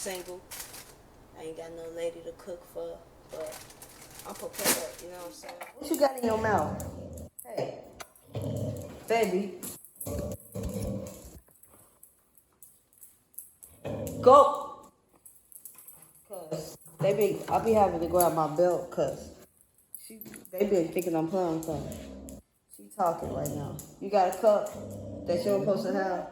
single. I ain't got no lady to cook for, but I'm prepared, you know what I'm saying? What you got in your mouth? Hey, baby. Go! Cause I be having to grab my belt cause they been thinking I'm playing something. She talking right now. You got a cup that you're supposed to have?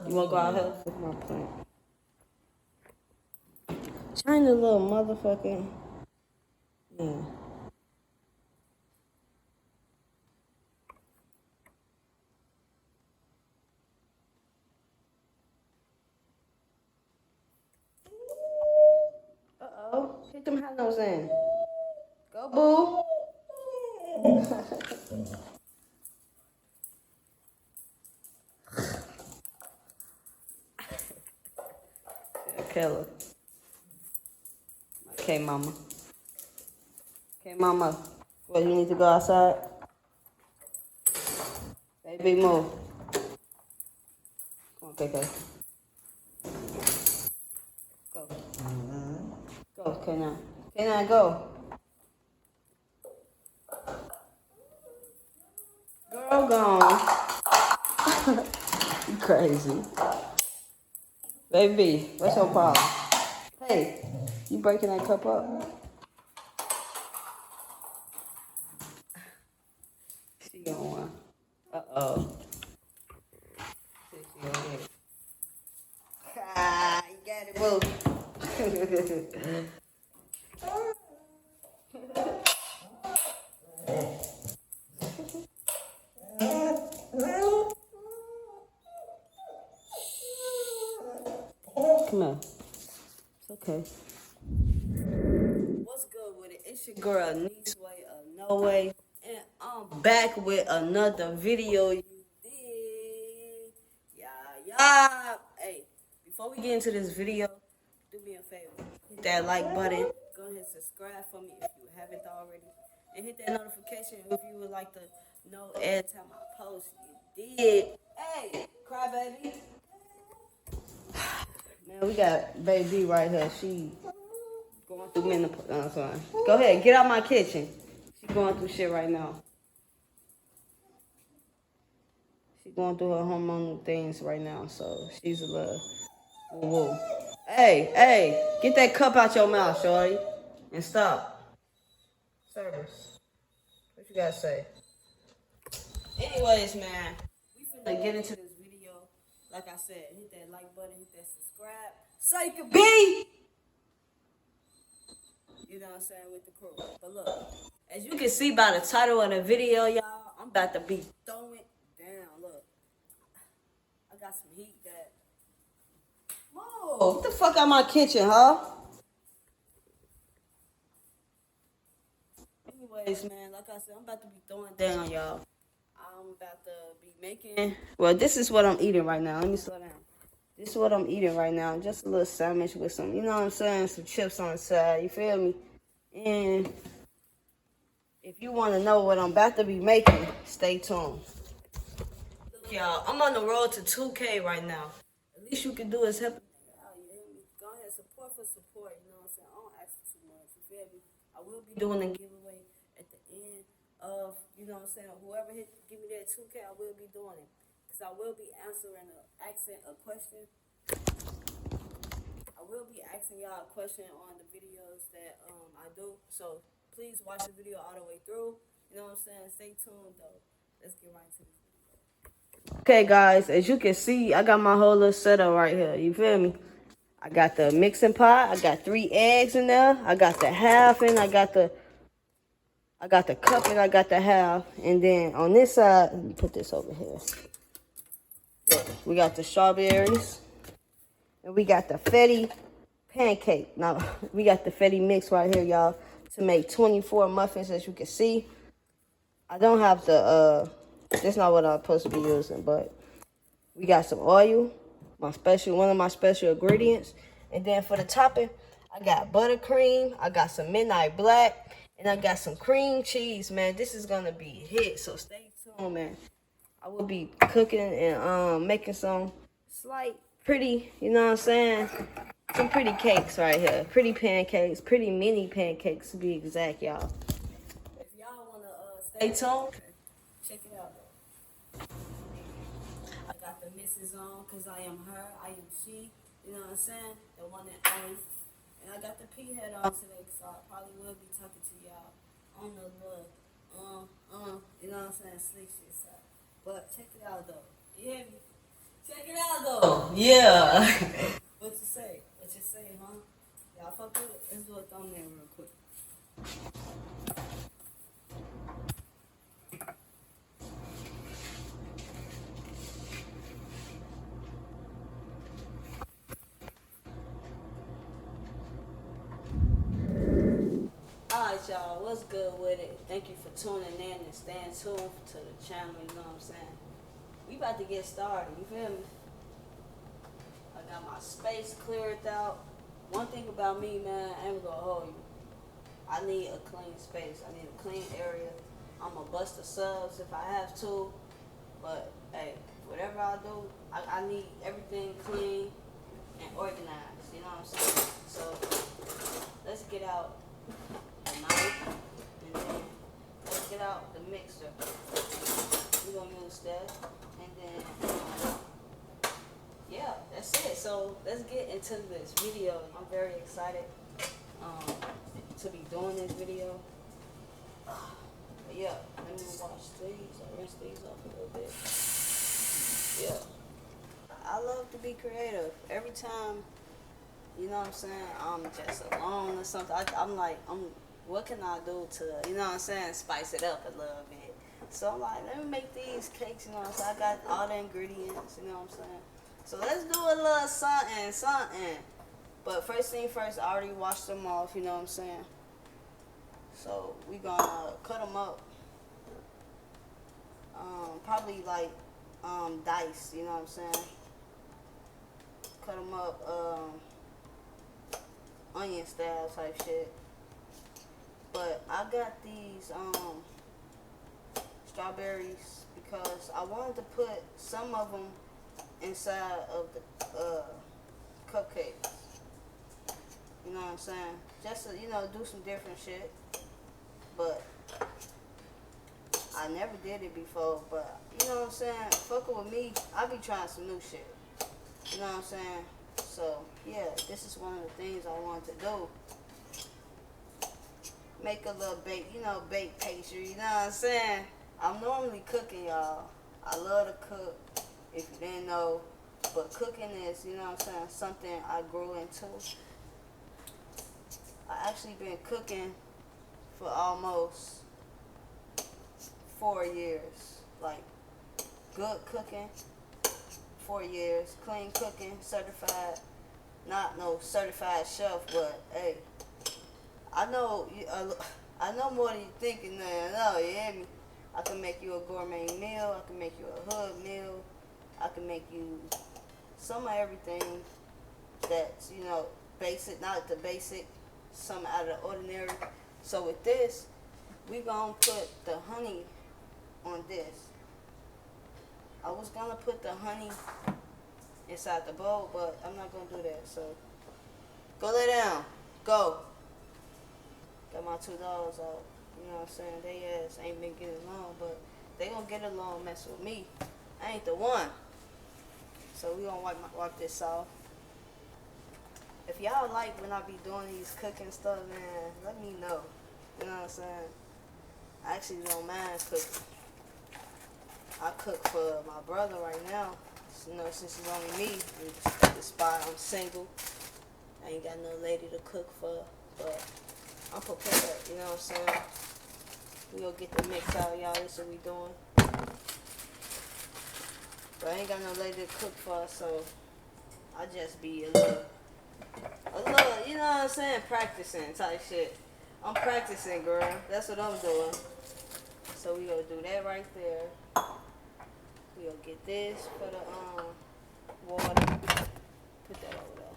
You wanna go out here? With my plant. China little motherfucking. Yeah. Uh-oh. Hit them high notes in. Go, boo. Killer. Okay, mama. Okay, mama. Well, you need to go outside? Baby, move. Come on, KK. Go. Go, K9. K9, go. Girl, gone. You crazy. Baby, what's your problem? Hey, you breaking that cup up? She on one. Uh-oh. She gonna get it. Ah, you got it, boo. Come on. It's okay. What's good with it? It's your girl, NeseWay of No Way. And I'm back with another video you did. Yeah. Hey, before we get into this video, do me a favor. Hit that like button. Go ahead and subscribe for me if you haven't already. And hit that notification if you would like to know every time I post. You did. Hey, crybaby. Man, we got baby right here. She going through menopause. Go ahead, get out my kitchen. She going through shit right now. She going through her hormonal things right now, so she's a little woo. Hey, get that cup out your mouth, shorty, and stop. Service. What you gotta say? Anyways, man, we finna get into this video. Like I said, hit that like button, hit that subscribe. So you can be, you know what I'm saying, with the crew. But look, as you can see by the title of the video, y'all, I'm about to be throwing down. Look, I got some heat that. Whoa, get the fuck out my kitchen, huh? Anyways, man, like I said, I'm about to be throwing down, y'all. I'm about to be making. Well, this is what I'm eating right now. Let me slow down. This is what I'm eating right now. Just a little sandwich with some, you know what I'm saying, some chips on the side. You feel me? And if you want to know what I'm about to be making, stay tuned. Look, y'all, I'm on the road to 2K right now. At least you can do is help me out. You hear me? Go ahead, support for support. You know what I'm saying? I don't ask for too much. You feel me? I will be doing a giveaway at the end of, you know what I'm saying, whoever give me that 2K, I will be doing it. Because I will be asking a question. I will be asking y'all a question on the videos that I do. So please watch the video all the way through. You know what I'm saying? Stay tuned though. Let's get right to this video. Okay guys, as you can see, I got my whole little setup right here. You feel me? I got the mixing pot. I got 3 eggs in there. I got the half and I got the cup and I got the half. And then on this side, let me put this over here. Look, we got the strawberries. And we got the Funfetti pancake. Now, we got the Funfetti mix right here, y'all, to make 24 muffins, as you can see. I don't have the, that's not what I'm supposed to be using, but we got some oil, one of my special ingredients. And then for the topping, I got buttercream, I got some midnight black, and I got some cream cheese, man. This is going to be a hit, so stay tuned, man. I will be cooking and making some slight pretty, you know what I'm saying? Some pretty cakes right here. Pretty pancakes, pretty mini pancakes to be exact, y'all. If y'all wanna stay tuned, check it out though. I got the missus on because I am her, I am she, you know what I'm saying? The one and only. And I got the P head on today, so I probably will be talking to y'all on the little, you know what I'm saying, slick shit side. But check it out though. You hear me? Check it out though. Yeah. What you say? What you say, huh? Y'all fuck with it? Let's do a thumbnail real quick. Alright, y'all, what's good with it? Thank you for tuning in and staying tuned to the channel, you know what I'm saying? We about to get started, you feel me? I got my space cleared out. One thing about me, man, I ain't gonna hold you. I need a clean space. I need a clean area. I'ma bust the subs if I have to. But, hey, whatever I do, I need everything clean and organized, you know what I'm saying? So, let's get out the knife, and then let's get out the mixer. We're gonna use that, and then yeah, that's it. So let's get into this video. I'm very excited to be doing this video. But yeah, let me wash these. I rinse these off a little bit. Yeah, I love to be creative. Every time, you know what I'm saying, I'm just alone or something, I'm like, what can I do to, you know what I'm saying, spice it up a little bit? So I'm like, let me make these cakes, you know what I'm saying? I got all the ingredients, you know what I'm saying? So let's do a little something. But first thing first, I already washed them off, you know what I'm saying? So we gonna cut them up. Probably like dice, you know what I'm saying? Cut them up onion style type shit. But I got these strawberries because I wanted to put some of them inside of the cupcakes. You know what I'm saying? Just to, you know, do some different shit. But I never did it before. But you know what I'm saying? Fucking with me, I be trying some new shit. You know what I'm saying? So yeah, this is one of the things I wanted to do. Make a little baked pastry, you know what I'm saying? I'm normally cooking, y'all. I love to cook, if you didn't know. But cooking is, you know what I'm saying, something I grew into. I actually been cooking for almost 4 years. Like, good cooking, 4 years. Clean cooking, certified. Not no certified chef, but hey, I know more than you thinking there. No, you hear me? I can make you a gourmet meal. I can make you a hood meal. I can make you some of everything that's, you know, basic, not the basic, some out of the ordinary. So with this, we gonna put the honey on this. I was gonna put the honey inside the bowl, but I'm not gonna do that. So go lay down. Go. Got my 2 dogs out. You know what I'm saying? They ass ain't been getting along, but they gonna get along mess with me. I ain't the one. So we gonna wipe this off. If y'all like when I be doing these cooking stuff, man, let me know. You know what I'm saying? I actually don't mind cooking. I cook for my brother right now. You know, since it's only me in the spot, I'm single. I ain't got no lady to cook for, but I'm prepared, you know what I'm saying? We gonna get the mix out, y'all. This is what we doing. But I ain't got no lady to cook for, so I just be a little, you know what I'm saying, practicing type shit. I'm practicing, girl. That's what I'm doing. So we gonna do that right there. We gonna get this for the water. Put that over there.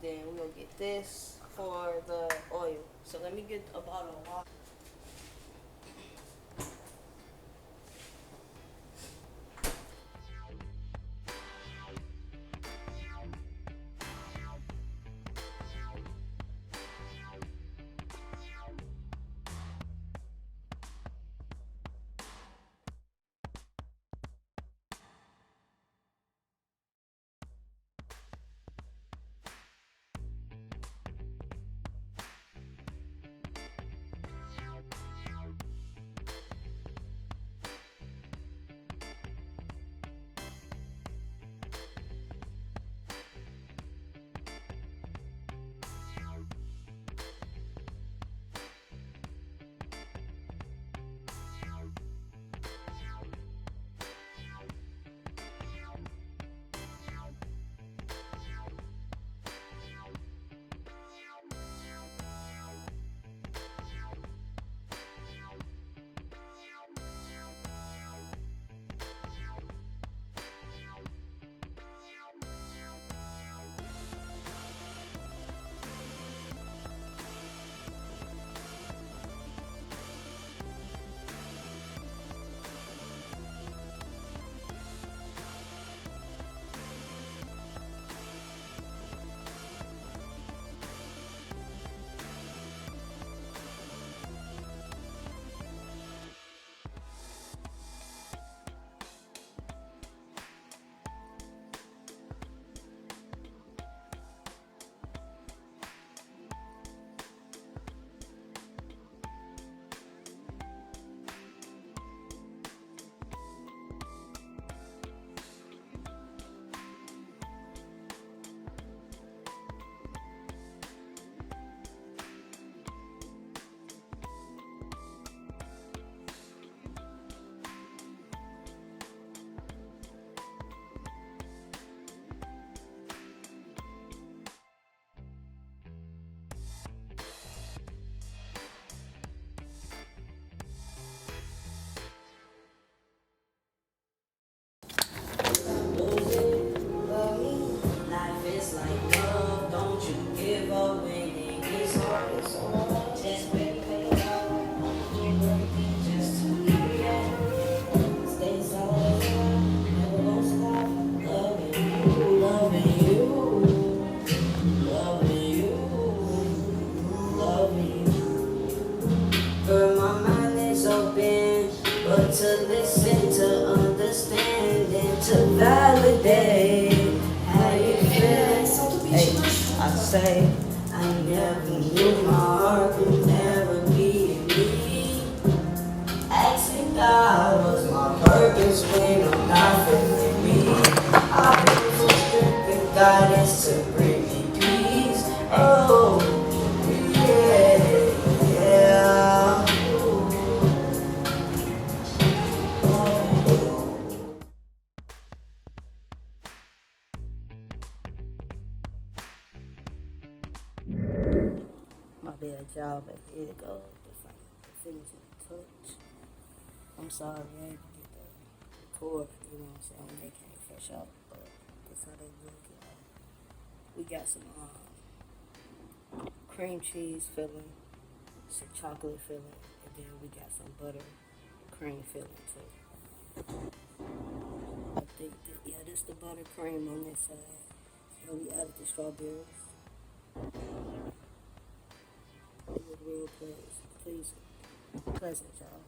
Then we gonna get this for the oil. So let me get a bottle of water. say I never knew my heart could never be in me. Asking God was my purpose when I'm not feeling me. I pray for strength and guidance to bring me peace. Oh, yeah, yeah. My bad, y'all, but here it goes. The finishing touch. I'm sorry, I had to get the cord, you know what I'm saying? They came fresh out, but that's how they look, y'all. We got some cream cheese filling, some chocolate filling, and then we got some butter cream filling too. I think that, yeah, this is the butter cream on this side. And we added the strawberries. It was real pleasant, y'all.